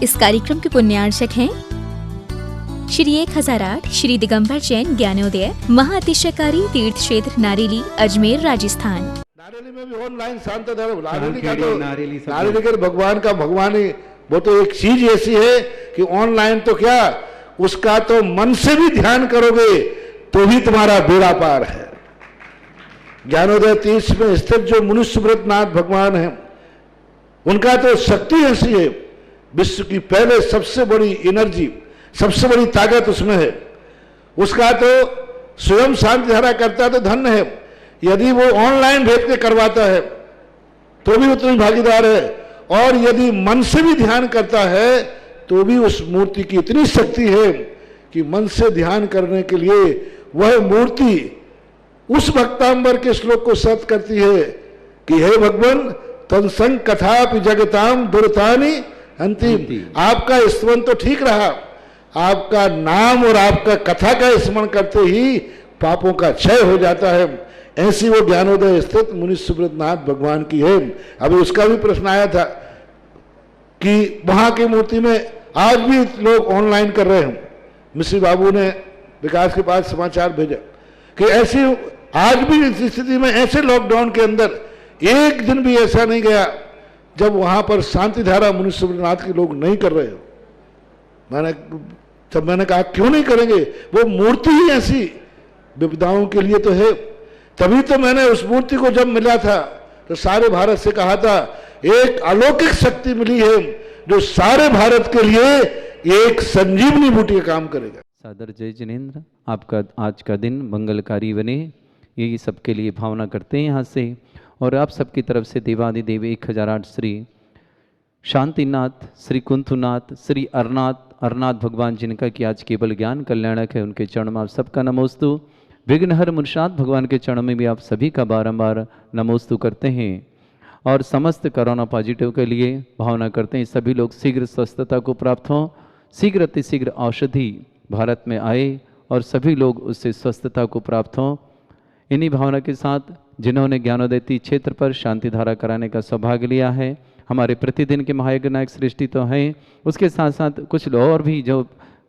इस कार्यक्रम के पुण्यार्चक हैं श्री 1008 श्री दिगंबर जैन ज्ञानोदय महाअतिशयकारी तीर्थ क्षेत्र नारेली, अजमेर, राजस्थान। नारेली में भी ऑनलाइन शांत धर्म, नारेली का तो नारेली के भगवान का भगवानी, वो तो एक चीज ऐसी है कि ऑनलाइन तो क्या, उसका तो मन से भी ध्यान करोगे तो भी तुम्हारा बेड़ा पार है। ज्ञानोदय तीर्थ में स्थित जो मुनिसुब्रतनाथ भगवान है, उनका तो शक्ति ऐसी है, विश्व की पहले सबसे बड़ी एनर्जी, सबसे बड़ी ताकत उसमें है। उसका तो स्वयं शांति धारा करता तो धन्य है, यदि वो ऑनलाइन भेज के करवाता है तो भी उतनी भागीदार है, और यदि मन से भी ध्यान करता है तो भी उस मूर्ति की इतनी शक्ति है कि मन से ध्यान करने के लिए वह मूर्ति उस भक्तांबर के श्लोक को सत करती है कि हे भगवान तत्संग कथापि जगताम दुर्तानि अंतिम। आपका स्मरण तो ठीक रहा, आपका नाम और आपका कथा का स्मरण करते ही पापों का क्षय हो जाता है। ऐसी वो ज्ञानोदय स्थित मुनिसुब्रतनाथ भगवान की है। अभी उसका भी प्रश्न आया था कि वहां की मूर्ति में आज भी लोग ऑनलाइन कर रहे हैं। मिश्री बाबू ने विकास के पास समाचार भेजा कि ऐसी आज भी इस स्थिति में, ऐसे लॉकडाउन के अंदर एक दिन भी ऐसा नहीं गया जब वहां पर शांति धारा मुनिसुब्रतनाथ के लोग नहीं कर रहे हो। मैंने कहा क्यों नहीं करेंगे, वो मूर्ति ही ऐसी विपदाओं के लिए तो है। तभी तो मैंने उस मूर्ति को जब मिला था तो सारे भारत से कहा था एक अलौकिक शक्ति मिली है जो सारे भारत के लिए एक संजीवनी बूटी का काम करेगा। सादर जय जिनेन्द्र, आपका आज का दिन मंगलकारी बने, यही सबके लिए भावना करते हैं यहाँ से। और आप सबकी तरफ से देवादिदेव 1008 श्री शांतिनाथ, श्री कुंथुनाथ, श्री अरनाथ भगवान जिनका कि आज केवल ज्ञान कल्याणक है, उनके चरण में आप सबका नमोस्तु। विघ्नहर मुर्शाद भगवान के चरणों में भी आप सभी का बारंबार नमोस्तु करते हैं। और समस्त कोरोना पॉजिटिव के लिए भावना करते हैं सभी लोग शीघ्र स्वस्थता को प्राप्त हों, शीघ्र अतिशीघ्र औषधि भारत में आए और सभी लोग उससे स्वस्थता को प्राप्त हों। इन्हीं भावना के साथ जिन्होंने ज्ञानोदय क्षेत्र पर शांति धारा कराने का सौभाग्य लिया है, हमारे प्रतिदिन के महायज्ञ नायक सृष्टि तो हैं, उसके साथ साथ कुछ और भी जो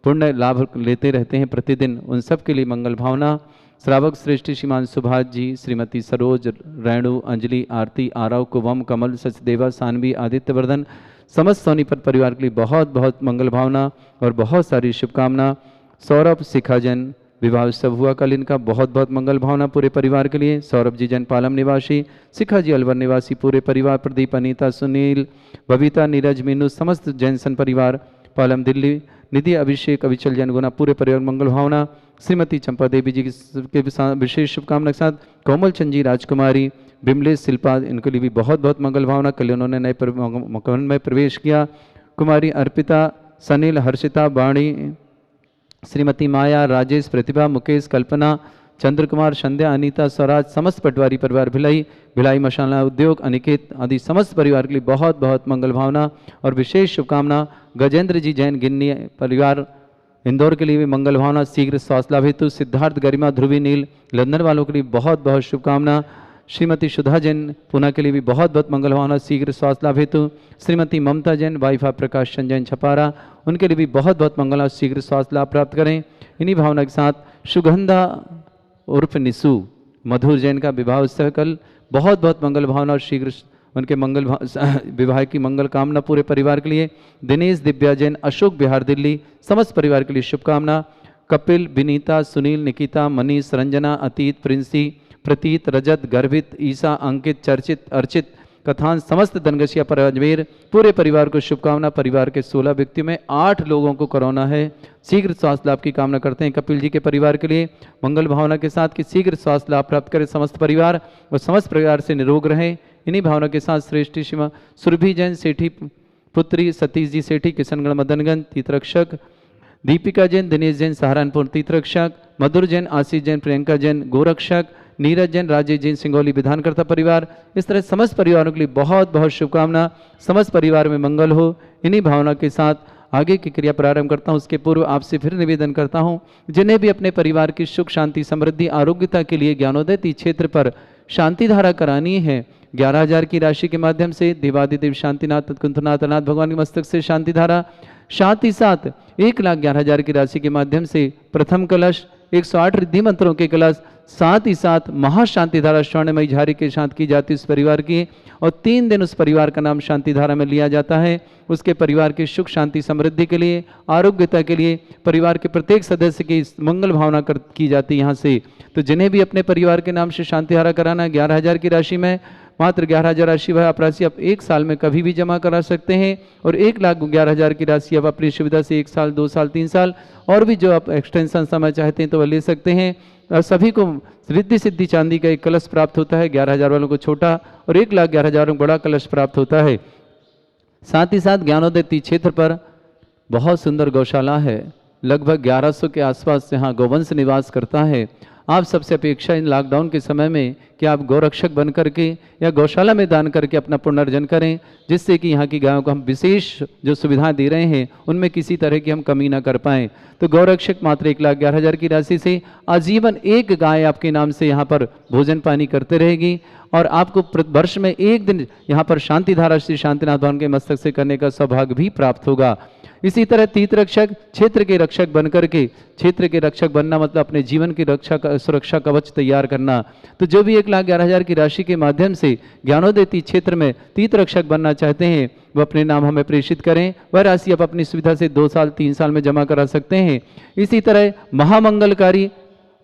पुण्य लाभ लेते रहते हैं प्रतिदिन, उन सब के लिए मंगल भावना। श्रावक श्रेष्ठी श्रीमान सुभाष जी, श्रीमती सरोज, रेणु, अंजलि, आरती, आरव, कुवम, कमल, सचदेवा, सानवी, आदित्य वर्धन, समस्त सोनीपत परिवार के लिए बहुत बहुत मंगल भावना और बहुत सारी शुभकामना। सौरभ शिखाजन विवाह उत्सव हुआ कल, इनका बहुत बहुत मंगल भावना पूरे परिवार के लिए। सौरभ जी जन पालम निवासी, शिखा जी अलवर निवासी पूरे परिवार, प्रदीप, अनीता, सुनील, बबीता, नीरज, मीनू, समस्त जैनसन परिवार पालम दिल्ली, निधि, अभिषेक, अविचल जैन गुना पूरे परिवार मंगल भावना। श्रीमती चंपा देवी जी के विशेष शुभकामना के साथ कोमल चंद जी, राजकुमारी, बिमलेश, शिल्पा, इनके लिए भी बहुत बहुत मंगल भावना। कल उन्होंने नए मकान में प्रवेश किया। कुमारी अर्पिता, सनील, हर्षिता, वाणी, श्रीमती माया, राजेश, प्रतिभा, मुकेश, कल्पना, चंद्र कुमार, संध्या, अनीता, स्वराज, समस्त पटवारी परिवार भिलाई मशाला उद्योग, अनिकेत आदि समस्त परिवार के लिए बहुत बहुत मंगल भावना और विशेष शुभकामना। गजेंद्र जी जैन गिन्नी परिवार इंदौर के लिए भी मंगल भावना, शीघ्र स्वास्थ्य लाभ हेतु। सिद्धार्थ, गरिमा, ध्रुवी, नील लंदन वालों के लिए बहुत बहुत शुभकामना। श्रीमती सुधा जैन पुणे के लिए भी बहुत बहुत मंगल भावना, शीघ्र स्वास्थ्य लाभ हेतु। श्रीमती ममता जैन, वाइफ ऑफ प्रकाश चंद जैन छपारा, उनके लिए भी बहुत बहुत मंगल, शीघ्र स्वास्थ्य लाभ प्राप्त करें। इन्हीं भावना के साथ सुगंधा उर्फ निशु मधुर जैन का विवाह उत्सव कल, बहुत बहुत मंगल भावना और शीघ्र उनके विवाह की मंगल कामना पूरे परिवार के लिए। दिनेश, दिव्या जैन, अशोक बिहार दिल्ली, समस्त परिवार के लिए शुभकामना। कपिल, विनीता, सुनील, निकिता, मनीष, रंजना, अतीत, प्रिंसी, प्रतीत, रजत, गर्भित, ईसा, अंकित, चर्चित, अर्चित, कथान, समस्त दनगसिया पर अजमेर पूरे परिवार को शुभकामना। परिवार के 16 व्यक्तियों में 8 लोगों को कोरोना है, शीघ्र स्वास्थ्य लाभ की कामना करते हैं कपिल जी के परिवार के लिए मंगल भावना के साथ कि शीघ्र स्वास्थ्य लाभ प्राप्त करें समस्त परिवार और समस्त परिवार से निरोग रहें। इन्हीं भावना के साथ श्रेष्ठी शिवा सुरभि जैन सेठी पुत्री, सतीश जी सेठी किशनगढ़ मदनगंज तीर्थरक्षक, दीपिका जैन, दिनेश जैन सहारनपुर तीर्थरक्षक, मधुर जैन, आशीष जैन, प्रियंका जैन गोरक्षक, नीरज जैन, राजेश जैन सिंगौली विधानकर्ता परिवार। इस तरह समस्त परिवारों के लिए बहुत बहुत शुभकामना, समस्त परिवार में मंगल हो। इन्हीं भावना के साथ आगे की क्रिया प्रारंभ करता हूँ। उसके पूर्व आपसे फिर निवेदन करता हूँ, जिन्हें भी अपने परिवार की सुख शांति समृद्धि आरोग्यता के लिए ज्ञानोदय क्षेत्र पर शांति धारा करानी है, 11,000 की राशि के माध्यम से देवादिदेव शांतिनाथ तत्कुंठनाथ अनाथ भगवान के मस्तक से शांति धारा। साथ ही साथ 1,11,000 की राशि के माध्यम से प्रथम कलश, 108 रिद्धि मंत्रों के कलश, साथ ही साथ महाशांति धारा स्वर्णमयी झारी के साथ की जाती उस परिवार की, और 3 दिन उस परिवार का नाम शांति धारा में लिया जाता है। उसके परिवार की सुख शांति समृद्धि के लिए, आरोग्यता के लिए, परिवार के प्रत्येक सदस्य की मंगल भावना की जाती है यहाँ से। तो जिन्हें भी अपने परिवार के नाम से शांति धारा कराना है 11,000 की राशि में, मात्र 11,000 राशि वह आप राशि आप 1 साल में कभी भी जमा करा सकते हैं, और 1,11,000 की राशि आप अपनी सुविधा से 1 साल, 2 साल, 3 साल और भी जो आप एक्सटेंशन समय चाहते हैं तो वह ले सकते हैं। और सभी को रिद्धि सिद्धि चांदी का एक कलश प्राप्त होता है, 11,000 वालों को छोटा और 1,11,000 को बड़ा कलश प्राप्त होता है। साथ ही साथ ज्ञानोदय तीर्थ क्षेत्र पर बहुत सुंदर गौशाला है, लगभग 1100 के आसपास यहाँ गौवंश निवास करता है। आप सबसे अपेक्षा इन लॉकडाउन के समय में कि आप गौरक्षक बन करके या गौशाला में दान करके अपना पुनर्जन करें, जिससे कि यहाँ की गायों को हम विशेष जो सुविधाएं दे रहे हैं उनमें किसी तरह की हम कमी ना कर पाएँ। तो गौरक्षक मात्र 1,11,000 की राशि से आजीवन एक गाय आपके नाम से यहाँ पर भोजन पानी करते रहेगी, और आपको वर्ष में 1 दिन यहाँ पर शांति धारा श्री शांतिनाथ भगवान के मस्तक से करने का सौभाग्य भी प्राप्त होगा। इसी तरह तीर्थ रक्षक, क्षेत्र के रक्षक बन करके, क्षेत्र के रक्षक बनना मतलब अपने जीवन की रक्षा सुरक्षा कवच तैयार करना। तो जो भी 1,11,000 की राशि के माध्यम से ज्ञानोदय तीर्थ क्षेत्र में तीर्थ रक्षक बनना चाहते हैं वह अपने नाम हमें प्रेषित करें। वह राशि आप अपनी सुविधा से 2 साल 3 साल में जमा करा सकते हैं। इसी तरह महामंगलकारी,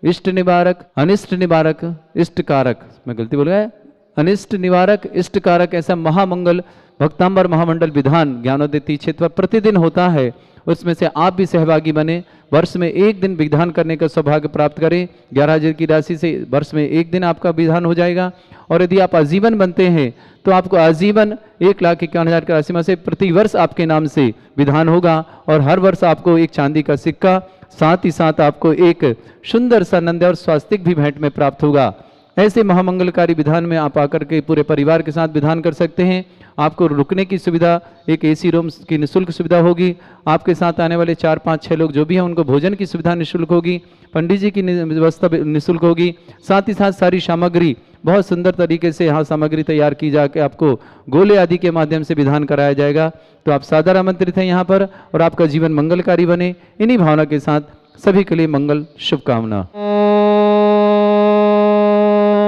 इष्ट निवारक, अनिष्ट निवारक, इष्ट कारक, मैं गलती बोल गया, अनिष्ट निवारक, इष्ट कारक, ऐसा महामंगल भक्तांबर महामंडल विधान ज्ञानोदय तीर्थ क्षेत्र पर प्रतिदिन होता है। उसमें से आप भी सहभागी बने, वर्ष में 1 दिन विधान करने का सौभाग्य प्राप्त करें। 11,000 की राशि से वर्ष में 1 दिन आपका विधान हो जाएगा, और यदि आप आजीवन बनते हैं तो आपको आजीवन 1,51,000 की राशि में से प्रतिवर्ष आपके नाम से विधान होगा, और हर वर्ष आपको एक चांदी का सिक्का, साथ ही साथ आपको एक सुंदर सा नंद और स्वास्तिक भी भेंट में प्राप्त होगा। ऐसे महामंगलकारी विधान में आप आकर के पूरे परिवार के साथ विधान कर सकते हैं। आपको रुकने की सुविधा, एक एसी रूम की निःशुल्क सुविधा होगी। आपके साथ आने वाले 4, 5, 6 लोग जो भी हैं उनको भोजन की सुविधा निःशुल्क होगी। पंडित जी की व्यवस्था निःशुल्क होगी। साथ ही साथ सारी सामग्री बहुत सुंदर तरीके से यहाँ सामग्री तैयार की जाके आपको गोले आदि के माध्यम से विधान कराया जाएगा। तो आप सादर आमंत्रित हैं यहाँ पर, और आपका जीवन मंगलकारी बने, इन्हीं भावना के साथ सभी के लिए मंगल शुभकामना।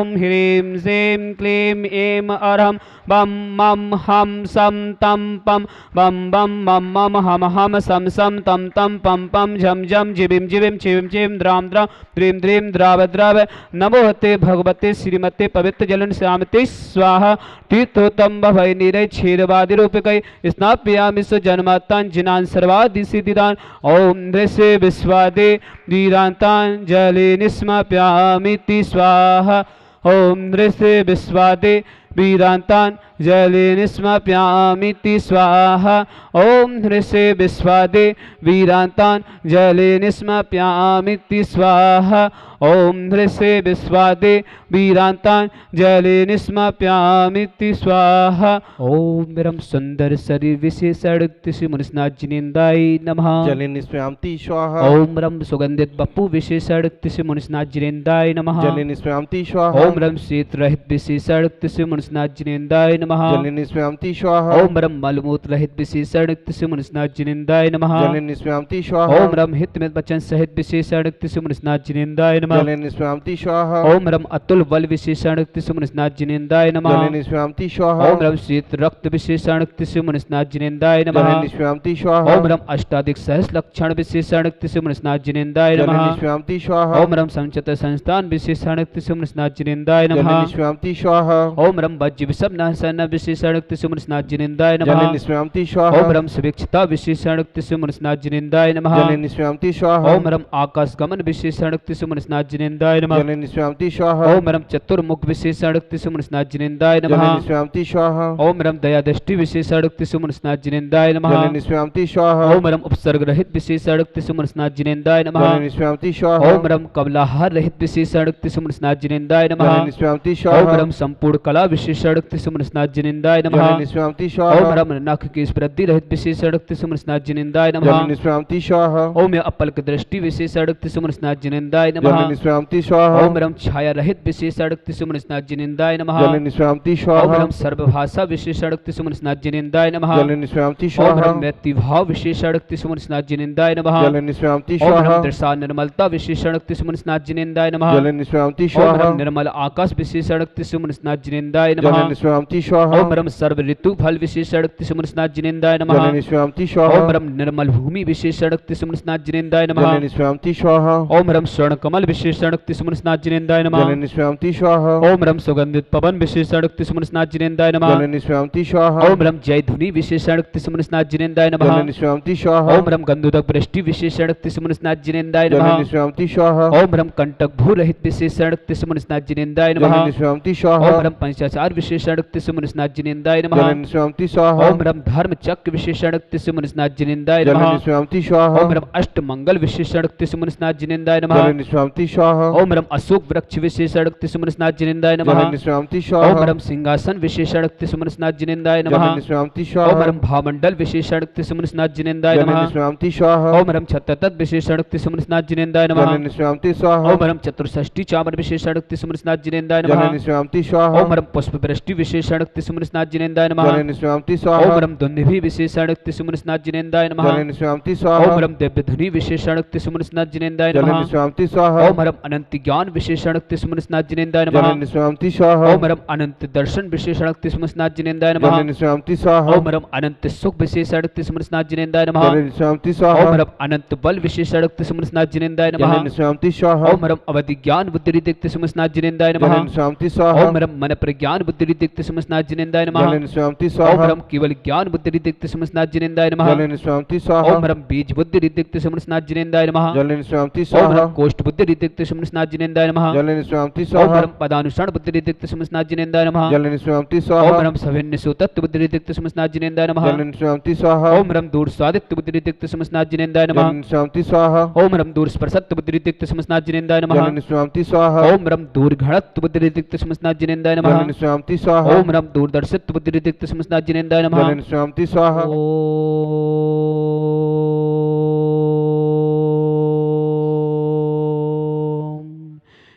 ह्रीं श्रीं क्लीं ऐं अरहं बम मम हम सम तम पम बम बम मम मम हम हम सम सम तम तम पम पम झम झम जिबिम जिबिम चिबिम चिम द्राम द्राम द्रीं द्रीं द्राव द्राव। नमो हते भगवते श्रीमते पवित्र जलन श्यामते स्वाहा। तीर्थोत्तम भवै निरय क्षीरवादि रूपकै स्नापयामि सुजन्मात्तान् जिनान् सर्वादि सिद्धिदान्। ओम दृश्य विश्वादे वीरान्तान् जले निस्माप्यामिति स्वाहा। ओम दृश्य विश्वादे वीरान्तान् जले निस्माप्यामिति स्वाहा। ओम दृश्य विश्वादे वीरान्तान् जले निस्माप्यामिति स्वाहा। ओम दृश्य विश्वादे वीरान्तान् जले निस्माप्यामिति स्वाहा। ओम मेरम सुंदर शरीर विशेषण श्री मुनिस्नाथ जिनेन्द्राय नमः। जले निस्मयामि स्वाहा। ओम रम सुगंधित बप्पू विशेषण श्री मुनिस्नाथ जिनेन्द्राय नमः। जले निस्मयामि स्वाहा। ओम रम शीत रहित विशेषण श्री मुनिस्नाथ जिनेन्द्राय नमः। जले निस्मयामि स्वाहा। ओम रम मलमूत्र रहित विशेषण श्री मुनिस्नाथ जिनेन्द्राय नमः। जले निस्मयामि स्वाहा। ओम रम हित में वचन सहित विशेषण श्री मुनिस्नाथ जिनेन्द्राय नमः। जले निस्मयामि स्वाहा। ओम रम अतुल बल विशेषण श्री मुनिस्नाथ जिनेन्द्राय नमः। जले निस्मयामि स्वाहा। ओम रम शीत रक्त विशेषण श्री मुनिस्नाथ जिनेन्द्राय नमः। जले निस्मयामि स्वाहा। ओम रम अष्टाधिक सहस्र लक्षण विशेषण श्री मुनिस्नाथ जिनेन्द्राय जले नमः। निस्मयामि स्वाहा। ओम रम संचत संस्थान विशेषण श्री मुनिस्नाथ जिनेन्द्राय जले नमः। निस्मयामि स्वाहा। ओम रम वज्र विषम नाशन विशेषण श्री मुनिस्नाथ जिनेन्द्राय जले नमः। निस्मयामि स्वाहा। ओम रम सुभिक्षता विशेषण श्री मुनिस्नाथ जिनेन्द्राय नमः। जले निस्मयामि स्वाहा। ओम रम आकाश गमन विशेषण श्री मुनिस्नाथ जिनेन्द्राय नमः। जले निस्मयामि स्वाहा। ओम रम चतुर्मुख विशेषण श्री मुनिस्नाथ जिनेन्द्राय जले नमः। निस्मयामि स्वाहा। ओम रम दया दृष्टि विशेषण श्री मुनिस्नाथ जिनेन्द्राय नमः। जले निस्मयामि स्वाहा। ओम रम उपसर्ग रहित विशेषण श्री मुनिस्नाथ जिनेन्द्राय नमः। जले निस्मयामि स्वाहा। ओम रम कमलाहार रहित विशेषण श्री मुनिस्नाथ जिनेन्द्राय जले नमः। निस्मयामि ओम स्वाहा। रम संपूर्ण कला विशेषण श्री मुनिस्नाथ स्नाज्जनिंदाय नमः। जल निष्क्रांति ओम स्वाहा। रम नख की वृद्धि रहित विशेष अड़क्ति सुमन स्नाज्जनिंदाय जल नमः। निष्क्रांति स्वाहा। ओम या अपलक दृष्टि विशेष अड़क्ति सुमन स्नाज्जनिंदाय जल नमः। निष्क्रांति स्वाहा। ओम रम छाया रहित विशेष अड़क्ति सुमन स्नाज्जनिंदाय नमः। जल निष्क्रांति ओम स्वाहा। रम सर्वभाषा विशेष अड़क्ति सुमन स्नाज्जनिंदाय नमः। जल निष्क्रांति ओम स्वाहा। रम व्यक्तिभाव विशेष अड़क्ति सुमन स्नाज्जनिंदाय नमः। जल निष्क्रांति ओम रम स्वाहा। दृशा निर्मलता विशेष अड़क्ति सुमन स्नाज्जनिंदाय नमः। जल निष्क्रांति ओम स्वाहा। रम निर्मल आकाश विशेष अड़क्ति सुमन स्नाज्जनिंदाय जल नमः। निष्क्रांति स्वाहा। ओम रम सर्व ऋतु फल विशेष अड़क्ति सुमन स्नाज्जनिंदाय जल नमः। निष्क्रांति स्वाहा। ओम रम निर्मल भूमि विशेष अड़क्ति सुमन स्नाज्जनिंदाय नमः। जल निष्क्रांति स्वाहा। ओम रम स्वर्ण कमल विशेष अड़क्ति सुमन स्नाज्जनिंदाय जल नमः। निष्क्रांति स्वाहा। ओम रम सुगंधित पवन विशेष अड़क्ति सुमन स्नाज्जनिंदाय नमः। जल निष्क्रांति स्वाहा। ओम रम जय धुनि विशेष अड़क्ति सुमन स्नाज्जनिंदाय जल नमः। निष्क्रांति स्वाहा। ओम रम गंधोदक वृष्टि विशेष अड़क्ति सुमन स्नाज्जनिंदाय जल नमः। निष्क्रांति स्वाहा। ओम रम कंटक भू रहित विशेष अड़क्ति सुमन स्नाज्जनिंदाय जल नमः। निष्क्रांति ओम स्वाहा। रम पंचाचार विशेष अड़क्ति सुमन स्नाज्जनिंदाय जल नमः। निष्क्रांति स्वाहा। ओम रम धर्म चक्र विशेष अड़क्ति सुमन स्नाज्जनिंदाय जल नमः। निष्क्रांति स्वाहा। ओम रम अष्ट मंगल विशेष अड़क्ति सुमन स्नाज्जनिंदाय जल नमः। निष्क्रांति स्वाहा। ओम रम अशोक वृक्ष विशेष अड़क्ति सुमन स्नाज्जनिंदाय जल नमः। निष्क्रांति ओम स्वाहा। रम सिंहासन विशेष अड़क्ति सुमन स्नाज्जनिंदाय जल नमः। निष्क्रांति ओम स्वाहा। रम भामंडल विशेष अड़क्ति सुमन स्नाज्जनिंदाय जल नमः। निष्क्रांति स्वाहा। ओम रम छत्रतत् विशेष अड़क्ति सुमन स्नाज्जनिंदाय नमः। जल निष्क्रांति स्वाहा। ओम रम चतुष्षष्टि चामर विशेष अड़क्ति सुमन स्नाज्जनिंदाय जल नमः। निष्क्रांति स्वाहा। ओम रम पुष्प वृष्टि विशेष अड़क्ति सुमन स्नाज्जनिंदाय जल नमः। निष्क्रांति ओम स्वाहा। रम दुंदुभि विशेष अड़क्ति सुमन स्नाज्जनिंदाय जल नमः। निष्क्रांति ओम स्वाहा। रम दिव्य ध्वनि विशेष अड़क्ति सुमन स्नाज्जनिंदाय जल नमः। निष्क्रांति स्वाहा। ओम रम अनंत ज्ञान विशेष अड़क्ति सुमन स्नाज्जनिंदाय जल नमः। निष्क्रांति स्वाहा। ओम रम अनंत दर्शन विशेष अड़क्ति सुमन स्नाज्जनिंदाय नमः। जल निष्क्रांति स्वाहा। ओम रम अनंत सुख विशेष अड़क्ति सुमन स्नाज्जनिंदाय नमः। जल निष्क्रांति स्वाहा। ओम रम अनंत बल विशेष अड़क्ति सुमन स्नाज्जनिंदाय जल नमः। निष्क्रांति स्वाहा। ओम रम अवधि ज्ञान बुद्धि दिक्ति सुमन स्नाज्जनिंदाय जल नमः। निष्क्रांति स्वाहा। ओम रम मन प्रज्ञान बुद्धि दिक्ति सुमन स्नाज्जनिंदाय जल नमः। निष्क्रांति ओम स्वाहा। रम केवल ज्ञान बुद्धि दिक्ति सुमन स्नाज्जनिंदाय नमः। जल निष्क्रांति स्वाहा। ओम रम बीज बुद्धि दिक्ति सुमन स्नाज्जनिंदाय नमः। जल निष्क्रांति ओम स्वाहा। रम कोष्ठ बुद्धि दिक्ति सुमन स्नाज्जनिंदाय नमः। जल निष्क्रांति ओम स्वाहा। रम पदानुसरण बुद्धि दिक्ति सुमन स्नाज्जनिंदाय नमः। जल निष्क्रांति ओम स्वाहा। रम सविन्य सुतत्व बुद्धि दिक्ति सुमन स्नाज्जनिंदाय नमः। जल निष्क्रांति स्वाहा। ओम रम दूर स्वादित्व बुद्धि दिक्ति सुमन स्नाज्जनिंदाय जल नमः। निष्क्रांति स्वाहा। ओम रम दूर स्पर्शत्व बुद्धि दिक्ति सुमन स्नाज्जनिंदाय जल नमः। निष्क्रांति स्वाहा। ओम रम दूर घड़त्व बुद्धि दिक्ति सुमन स्नाज्जनिंदाय नमः। जल निष्क्रांति स्वाहा। ओम रम दूरदर्शित्व बुद्धि दिक्ति सुमन स्नाज्जनिंदाय नमः। जल निष्क्रांति स्वाहा। ओम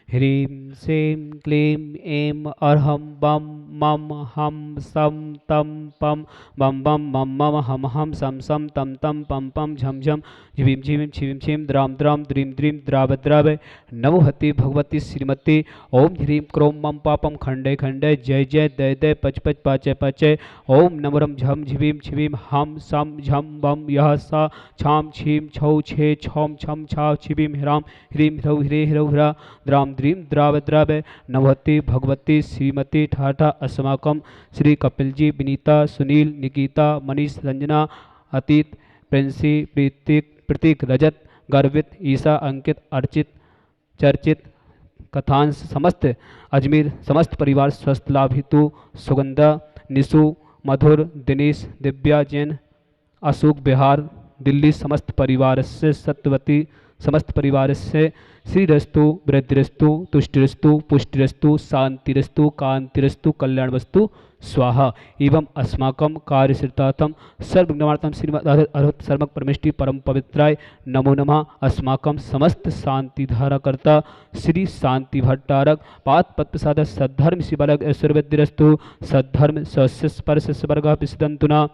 ह्रीं श्रीं क्लीं ऐं अर्हं बम मम हम सम तम पम बम बम मम मम हम सम सम तम तम पम पम झम झम झिवीं झिवीं छिवीं छिं द्राम द्राम द्रीं द्रीं द्राव द्राव नमो हति भगवती श्रीमती ओम ह्रीं क्रों मम पापम खंडे खंडे जय जय दय दय पच पच पाचय पाचय ओम नमरम झम झिवीं छिवीं हम सम झम बम यह सा छाम छीम छौ छे छौम छम छा छिवीं ह्राम ह्रीं ह्रौ ह्रे ह्रौ ह्रा द्राम द्रीं द्राव द्राव नवहति भगवती श्रीमती ठाठा अस्माकम श्री कपिल जी विनीता सुनील निकिता मनीष रंजना अतीत प्रिंसी प्रीतिक प्रतीक रजत गर्वित ईसा अंकित अर्चित चर्चित कथांश समस्त अजमेर समस्त परिवार स्वस्थ लाभ हेतु सुगंधा निशु मधुर दिनेश दिव्या जैन अशोक बिहार दिल्ली समस्त परिवार से सत्यवती समस्त परिवार से श्रीरस्तु वृद्धिरस्तु तुष्टिरस्तु पुष्टिरस्तु शांतिरस्तु कांतिरस्तु कल्याणवस्तु स्वाहा एवं अस्माकं कार्यसिद्धार्थं सर्वज्ञार्थं श्रीमद् सर्वक परमेष्टि परम पवित्राय नमो नमः। अस्माकं समस्त शांतिधारकर्ता श्री शांति भट्टारक पाद पद्मसाद सद्धर्म शिवलग ऐश्वर्यवृद्धिरस्तु सद्धर्म सस्य स्पर्श स्वर्गः विसदन्तु न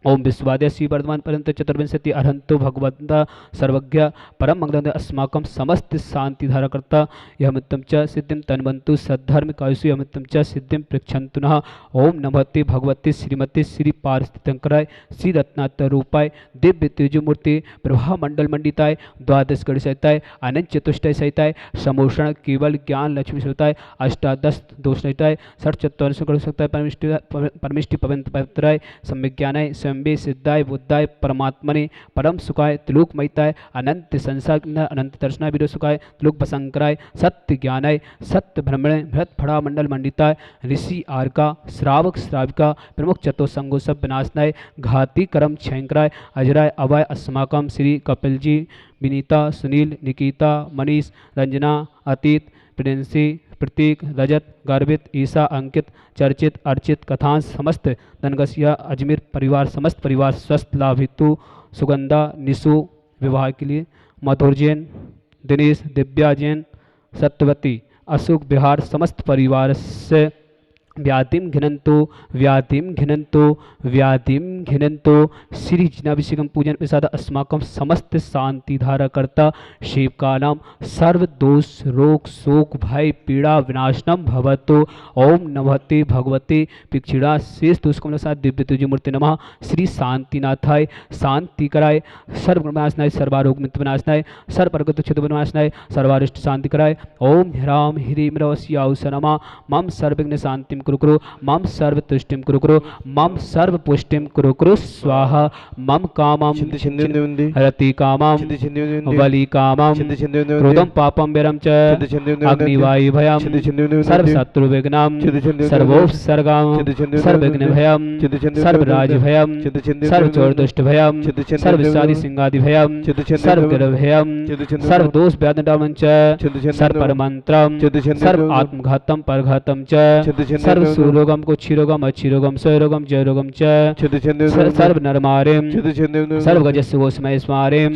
ओम विश्वाद्य श्री वर्धमान पर्यंत चतुर्विंशति अरहंतो भगवंता सर्वज्ञ परम मंगल अस्माकं समस्त शांति धारकर्ता यमत्तम च सिद्धिं तन्वन्तु सद्धर्म कायुषु यमत्तम च सिद्धिं पृच्छन्तु नः। ओम नमस्ते भगवती श्रीमती श्री पारस्थितंकराय श्री रत्नात्तर रूपाय दिव्य तेजोमूर्ति प्रभा मंडल मंडिताय द्वादश गण सहिताय अनंत चतुष्टय सहिताय समोषण केवल ज्ञान लक्ष्मी सहिताय अष्टादश दोष सहिताय षट चत्वारिंश गण सहिताय परमिष्टि पवित्राय सम्यक ज्ञानाय स्वयंबे सिद्धाय बुद्धाय परमात्मने परम सुखाय त्रिलोकमयिताय अनंत संसार अनंत दर्शनाय विदो सुखाय त्रिलोक बसंकराय सत्य ज्ञानाय सत्य ब्रह्मणे बृहत फड़ा मंडल मंडिताय ऋषि आर्का श्रावक श्राविका प्रमुख चतो संगो सब विनाशनाय घाती करम क्षयंकराय अजराय अवय अस्माकम श्री कपिल जी विनीता सुनील निकिता मनीष रंजना अतीत प्रिंसी प्रतीक रजत गर्भित ईसा अंकित चर्चित अर्चित कथांश समस्त धनगसिया अजमेर परिवार समस्त परिवार स्वस्थ लाभ हेतु सुगंधा निशु विवाह के लिए मधुर जैन दिनेश दिव्या जैन सत्यवती अशोक बिहार समस्त परिवार से व्याधिम घिनंतो श्री जिनाभिषेकम पूजन प्रसाद अस्माकम समस्त शांति धारा करता शिव का नाम सर्व दोष रोग शोक भय पीड़ा विनाशनम भवतो ओम नमस्ते भगवते पिक्षिणा शेष दुष्कम साथ दिव्य तुझी मूर्ति नमः श्री शांतिनाथाय शांति कराय सर्व विनाशनाय सर्वारोग मृत्यु विनाशनाय सर्व प्रगत क्षुद्र विनाशनाय सर्वारिष्ट शांति कराय ओम ह्राम ह्रीम रवस्याउस नमः मम सर्वज्ञ शांतिम कुरु मम सर्व तुष्टिम कुरु मम सर्व पुष्टिम कुरु स्वाहा मम कामम रति कामम वली कामम क्रोधम पापम विरम च अग्निवायु भयम सर्व शत्रु विघ्नम सर्वोपसर्गम सर्वविघ्न भयम सर्वराज भयम सर्व चोर दुष्ट भयम सर्व साधि सिंहादि भयम सर्व ग्रह भयम सर्व दोष व्याधि च सर्व परमंत्रम सर्व आत्मघातम परघातम च सर्व सुरोगम को क्षीरोगम अच्छीरोगम स्वरोगम जयरोगम च सर्व नरमारेम सर्व गजस्वोस्मय स्मारेम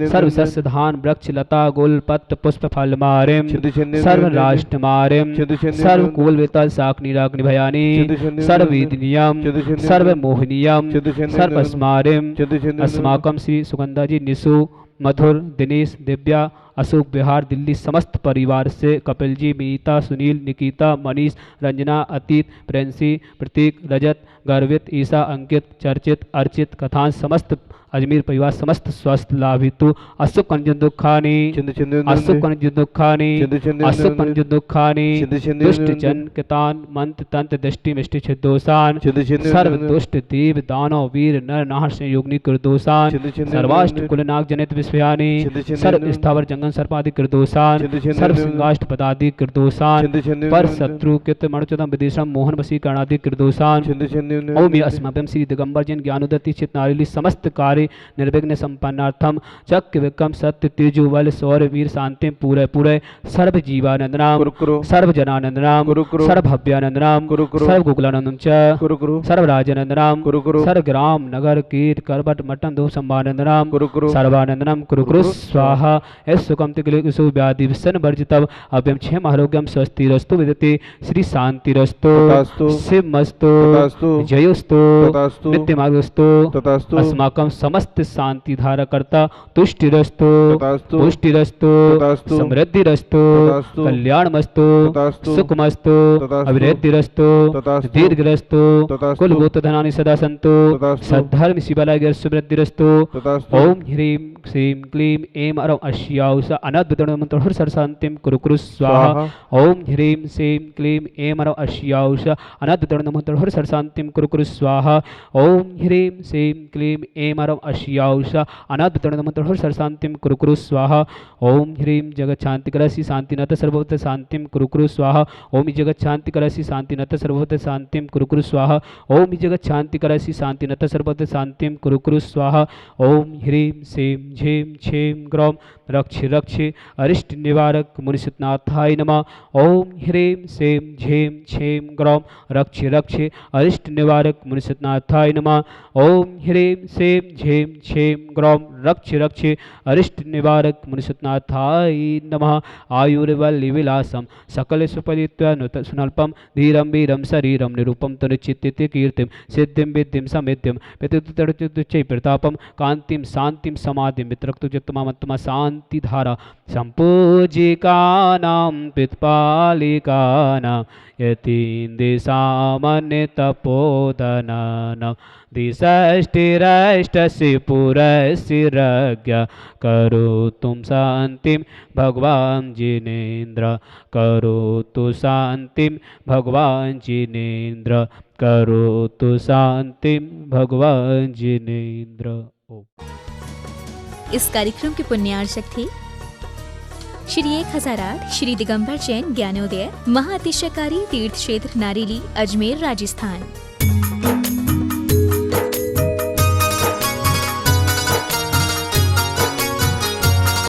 सर्व सस्य धान वृक्ष लता गुल पत्र पुष्प फल मारेम सर्व राष्ट्र मारेम सर्व कुल वेतल साकनी राग्नि भयानी सर्व वेदनियम सर्व मोहनियम सर्व स्मारेम अस्माकम श्री सुगंधा जी निशु मधुर दिनेश दिव्या अशोक बिहार दिल्ली समस्त परिवार से कपिल जी मीता सुनील निकिता मनीष रंजना अतीत प्रेंसी प्रतीक रजत गर्वित ईसा अंकित चर्चित अर्चित कथांश समस्त अजमेर परिवार समस्त स्वस्थ लाभ हेतु अशुभ कंजन दुखानी अशुभ कंजन दुखानी अशुभ कंजन दुखानी दुष्ट जन कितान मंत्र तंत्र दृष्टि मिष्टि छिदोषान सर्व दुष्ट देव दानव वीर नर नाहर से योगनी कृदोषान सर्वाष्ट कुलनाग जनित विश्वयानी सर्व स्थावर जंगन सर्पादि कृदोषान सर्व सिंगाष्ट पदादि कृदोषान पर शत्रु कित मणुचतम विदेशम मोहन वशी कर्णादि कृदोषान ओम अस्मभ्यम श्री दिगंबर जैन ज्ञानोदति चित नारिली समस्त कार्य निर्विघ्न संपन्नार्थम चक्र विक्रम सत्य तेजोबल सौर्य वीर शांति पूरे पूरे सर्व जीवानंद नाम सर्व जनानंद नाम सर्व भव्यानंद नाम सर्व गोकुलानंदम च सर्व राजानंद नाम सर्व ग्राम नगर कीट करबट मटन दो संभानंद नाम सर्वानंद नाम कुरु स्वाहा एस सुकम तिकलेसु व्याधि विसन वर्जितव अभ्यम क्षेम आरोग्यम स्वस्तिरस्तु विदते श्री शांतिरस्तु शिवमस्तु जयोस्तु नित्यमार्गस्तु अस्माकं समस्त शांति धारा करता तुष्टिरस्तु पुष्टिरस्तु समृद्धिरस्तु कल्याणमस्तु सुखमस्तु अभिवृद्धिरस्तु दीर्घरस्तु कुलभूत धनानि सदा सन्तु सद्धर्म शिवलाय सुवृद्धिरस्तु ओम ह्रीं श्रीं क्लीं ऐं अरं अश्याउस अनद्भुतमन्त्र सरशान्तिं कुरु स्वाहा ओम ह्रीं श्रीं क्लीं ऐं अरं अश्याउस अनद्भुतमन्त्र सरशान्तिं कुरु स्वाहा ओम ह्रीं श्रीं क्लीं ऐं अरं अश्याउस अनद्भुतमन्त्र सरशान्तिं कुरु स्वाहा ओम ह्रीं जगत् शांतिकरसि शांतिनत सर्वभूत शांतिं कुरु स्वाहा ओम जगत् शांतिकरसि शांतिनत सर्वभूत शांतिं कुरु स्वाहा ओम जगत् शांतिकरसि शांतिनत सर्वभूत शांतिं कुरु स्वाहा ओम ह्रीं श्रीं झीं छीं ग्रौं रक्ष रक्ष अरिष्ट निवारक मुनिसुतनाथाय नमः ओम ह्रीं श्रीं झीं छीं ग्रौं रक्ष रक्ष अरिष्ट निवारक मुनिसुतनाथाय नमः ओम ह्रीं श्रीं झीं छीं ग्रौं रक्ष रक्ष अरिष्ट निवारक मुनिसुतनाथाय नमः आयुर्वल्ली विलासम सकल सुपलित्वा सुनल्पम धीरम वीरम शरीरम निरूपम तनुचित्ते कीर्तिम सिद्धिम विद्धिम समिद्धिम पितृतुच्चै प्रतापम कांतिम शांतिम समाधिम वित्रक्तुजत्तमा शांति धारा संपूजिकानां पित्पालिकानां यतीन्द्रिसामान्य तपोधनानां दिषष्टिरष्टसि पुरस्सिरज्ञ करोतु शांतिं भगवान् जिनेन्द्र करोतु शांतिं भगवान् जिनेन्द्र करोतु शांतिं भगवान् जिनेन्द्र। इस कार्यक्रम के पुण्यार्चक थे श्री 1008 श्री दिगंबर जैन ज्ञानोदय महाअतिशयकारी तीर्थ क्षेत्र नारेली अजमेर राजस्थान।